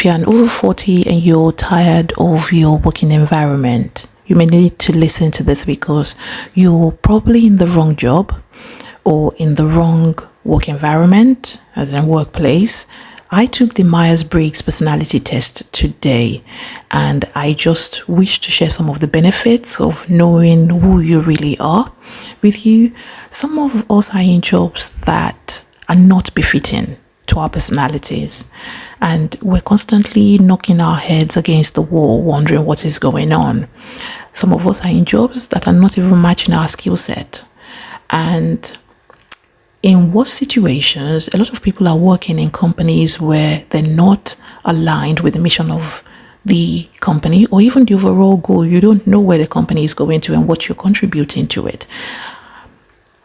If you're an over 40 and you're tired of your working environment, you may need to listen to this because you're probably in the wrong job or in the wrong work environment, as in workplace. I took the Myers-Briggs personality test today, and I just wish to share some of the benefits of knowing who you really are with you. Some of us are in jobs that are not befitting to our personalities, and we're constantly knocking our heads against the wall, wondering what is going on. Some of us are in jobs that are not even matching our skill set. And in what situations, a lot of people are working in companies where they're not aligned with the mission of the company or even the overall goal. You don't know where the company is going to and what you're contributing to it.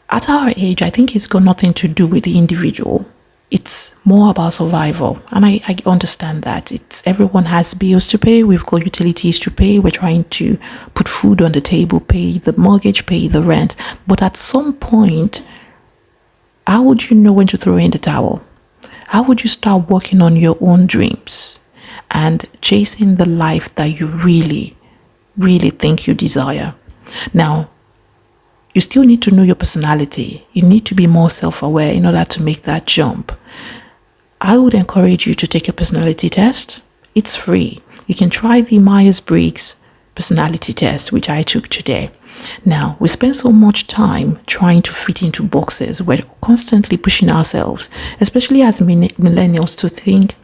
At our age, I think it's got nothing to do with the individual. It's more about survival. And I understand that. Everyone has bills to pay. We've got utilities to pay. We're trying to put food on the table, pay the mortgage, pay the rent. But at some point, how would you know when to throw in the towel? How would you start working on your own dreams and chasing the life that you really, really think you desire? Now, you still need to know your personality. You need to be more self-aware in order to make that jump. I would encourage you to take a personality test. It's free. You can try the Myers-Briggs personality test, which I took today. Now, we spend so much time trying to fit into boxes. We're constantly pushing ourselves, especially as millennials, to think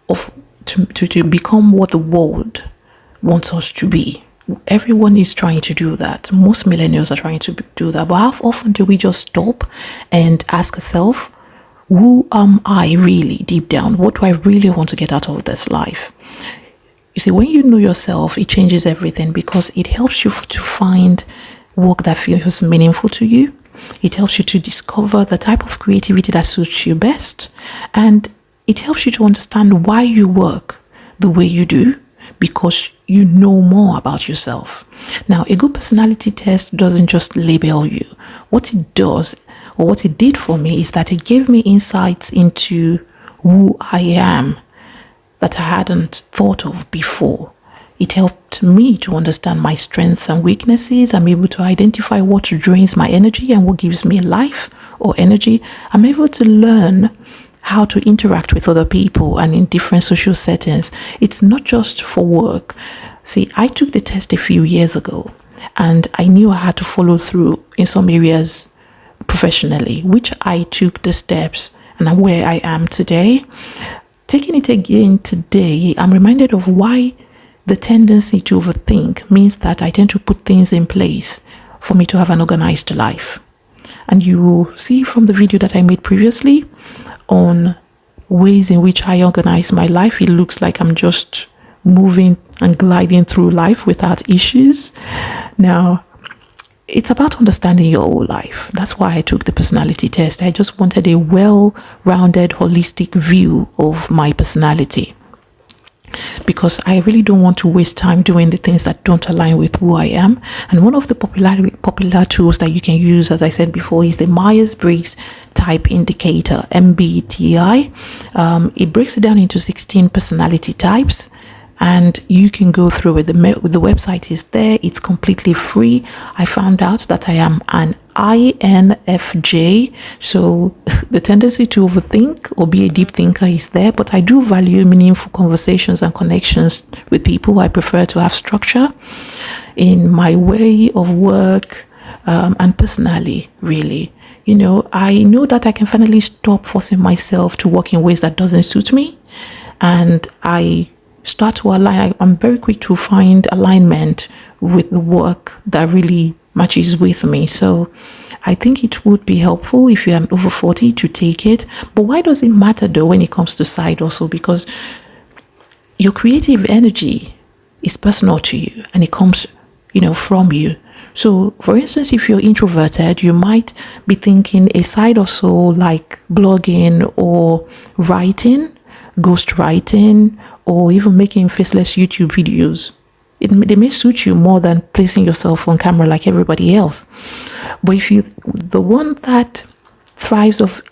of to become what the world wants us to be. Everyone is trying to do that. Most millennials are trying to do that. But how often do we just stop and ask ourselves, who am I really deep down? What do I really want to get out of this life? You see, when you know yourself, it changes everything because it helps you to find work that feels meaningful to you. It helps you to discover the type of creativity that suits you best. And it helps you to understand why you work the way you do, because you know more about yourself. Now, a good personality test doesn't just label you. What it does, or what it did for me, is that it gave me insights into who I am that I hadn't thought of before. It helped me to understand my strengths and weaknesses. I'm able to identify what drains my energy and what gives me life or energy. I'm able to learn how to interact with other people and in different social settings. It's not just for work. See, I took the test a few years ago and I knew I had to follow through in some areas professionally, which I took the steps and I'm where I am today. Taking it again today, I'm reminded of why the tendency to overthink means that I tend to put things in place for me to have an organized life. And you will see from the video that I made previously on ways in which I organize my life, it looks like I'm just moving and gliding through life without issues. Now, it's about understanding your whole life. That's why I took the personality test. I just wanted a well-rounded, holistic view of my personality, because I really don't want to waste time doing the things that don't align with who I am. And one of the popular tools that you can use, as I said before, is the Myers-Briggs Type Indicator, MBTI. It breaks it down into 16 personality types, and you can go through it. The website is there. It's completely free. I found out that I am an INFJ, so the tendency to overthink or be a deep thinker is there, but I do value meaningful conversations and connections with people. I prefer to have structure in my way of work, and personally, really. You know, I know that I can finally stop forcing myself to work in ways that doesn't suit me, and I start to align. I'm very quick to find alignment with the work that really matches with me. So I think it would be helpful if you're over 40 to take it. But why does it matter though when it comes to side also? Because your creative energy is personal to you and it comes, from you. So for instance, if you're introverted, you might be thinking a side also like blogging or writing, ghostwriting, or even making faceless YouTube videos. They may suit you more than placing yourself on camera like everybody else. But if the one that thrives of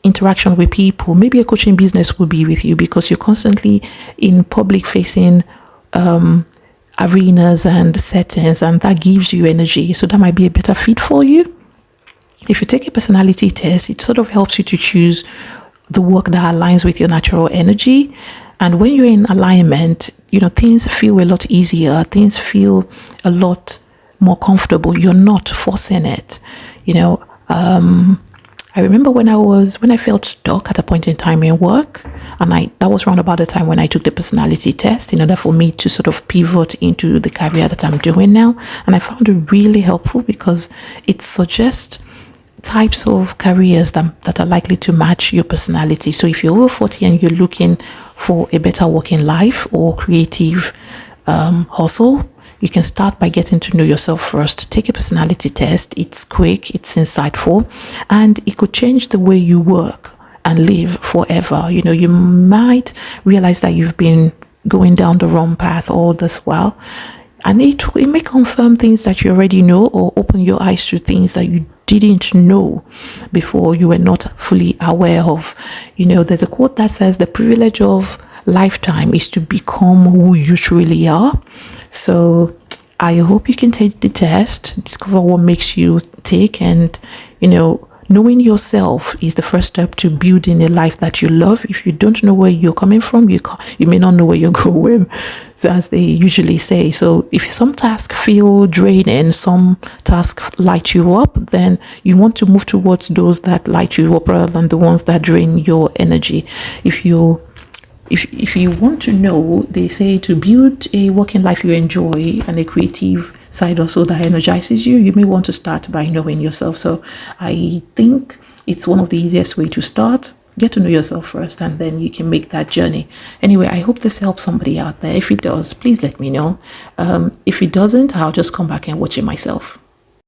interaction with people. Maybe a coaching business will be with you because you're constantly in public facing arenas and settings, and that gives you energy. So that might be a better fit for you. If you take a personality test, it sort of helps you to choose the work that aligns with your natural energy. And when you're in alignment, things feel a lot easier. Things feel a lot more comfortable. You're not forcing it. I remember when I felt stuck at a point in time in work, and that was around about the time when I took the personality test in order for me to sort of pivot into the career that I'm doing now. And I found it really helpful because it suggests types of careers that are likely to match your personality. So if you're over 40 and you're looking for a better working life or creative hustle, you can start by getting to know yourself first. Take a personality test. It's quick, it's insightful, and it could change the way you work and live forever. You might realize that you've been going down the wrong path all this while, and it may confirm things that you already know or open your eyes to things that you didn't know before, you were not fully aware of. There's a quote that says the privilege of lifetime is to become who you truly are. So I hope you can take the test, discover what makes you tick, and knowing yourself is the first step to building a life that you love. If you don't know where you're coming from, you may not know where you're going, so as they usually say. So if some tasks feel draining, some tasks light you up, then you want to move towards those that light you up rather than the ones that drain your energy. If you want to know, they say to build a working life you enjoy and a creative side also that energizes you, you may want to start by knowing yourself. So I think it's one of the easiest way to start. Get to know yourself first, and then you can make that journey. Anyway, I hope this helps somebody out there. If it does, please let me know. If it doesn't, I'll just come back and watch it myself.